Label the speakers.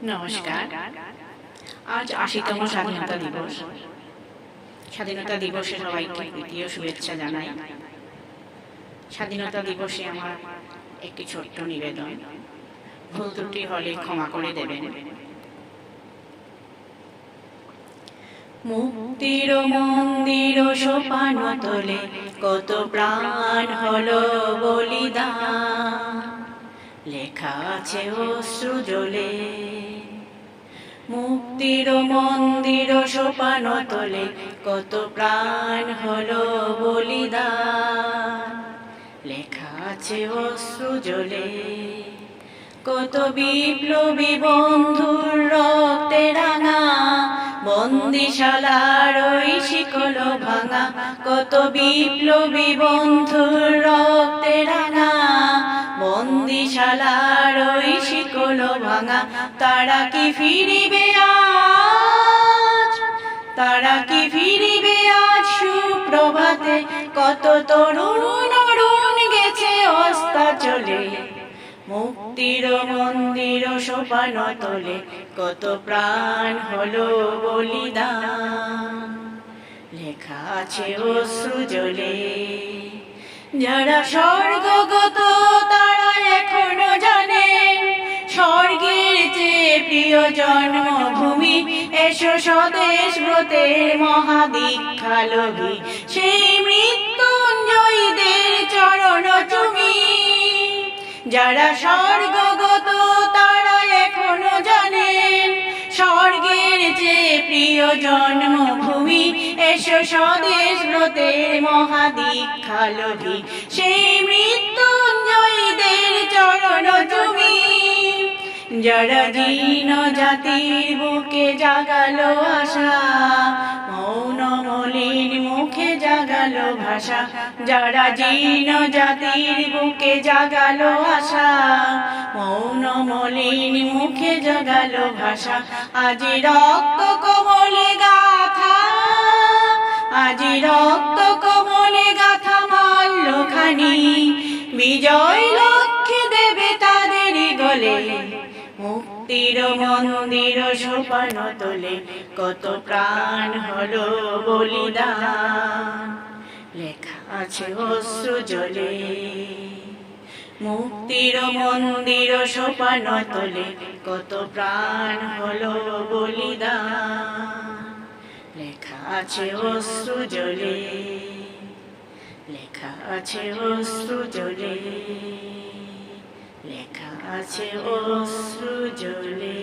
Speaker 1: নমস্কার। আজ ৮০তম স্বাধীনতা দিবস। স্বাধীনতা দিবসে সবাইকে প্রীতি ও শুভেচ্ছা জানাই। স্বাধীনতা দিবসে আমার একটি ছোট্ট নিবেদন, ভুল ত্রুটি হলে ক্ষমা করে দেবেন। মুক্তির মন্দির সোপান তোলে কত প্রাণ হলো বলিদান, লেখা আছে অশ্রু জলে। মুক্তির মন্দির সোপান তোলে কত প্রাণ হলো বলিদান, লেখা আছে অশ্রু জলে। কত বিপ্লবী বন্ধুর রক্তে রাঙা বন্দিশালার ওই শিকল ভাঙা, কত বিপ্লবী বন্ধুর রক্তে রাঙা বন্দিশালার ওই শিকল ভাঙা। তারা কি ফিরিবে আজ, তারা কি ফিরিবে আজ সুপ্রভাতে? কত তরুণ অরুণ গেছে অস্তাচলে, মুক্তির মন্দির সোপান তোলে কত প্রাণ হলো বলিদান, লেখা আছে অশ্রু জলে। যারা স্বর্গগত তারা এখনো জানে স্বর্গের চেয়ে প্রিয় জন্মভূমি। এসো স্বদেশ ব্রতের মহাদীক্ষা লোভী, সেই মৃত্যুঞ্জয়ীদের চরণ চুমি। যারা স্বর্গগত তারা এখনো জানেন স্বর্গের চেয়ে প্রিয় জন্মভূমি। এসো স্বদেশ ব্রতের মহাদীক্ষা লোভী, সেই মৃত্যুঞ্জয়ীদের চরণ চুমি। যারা জীর্ণ জাতির বুকে জাগালো আশা, মৌন মলিন মুখে জাগালো ভাষা। যারা জীর্ণ জাতির বুকে জাগালো আশা, মৌন মলিন মুখে জাগালো ভাষা। আজি রক্ত কমলে গাথা, আজি রক্ত কমলে গাথা মাল্যখানি, বিজয় লক্ষ্যে দেবে তাদেরই গলে। মুক্তির মন্দির সোপান তোলে কত প্রাণ হলো বলিদান, লেখা আছে অশ্রু জলে। মুক্তির মন্দির সোপান তোলে কত প্রাণ হলো বলিদান, লেখা আছে অশ্রু জলে, লেখা আছে অশ্রু জলে, লেখা আছে অশ্রু জলে।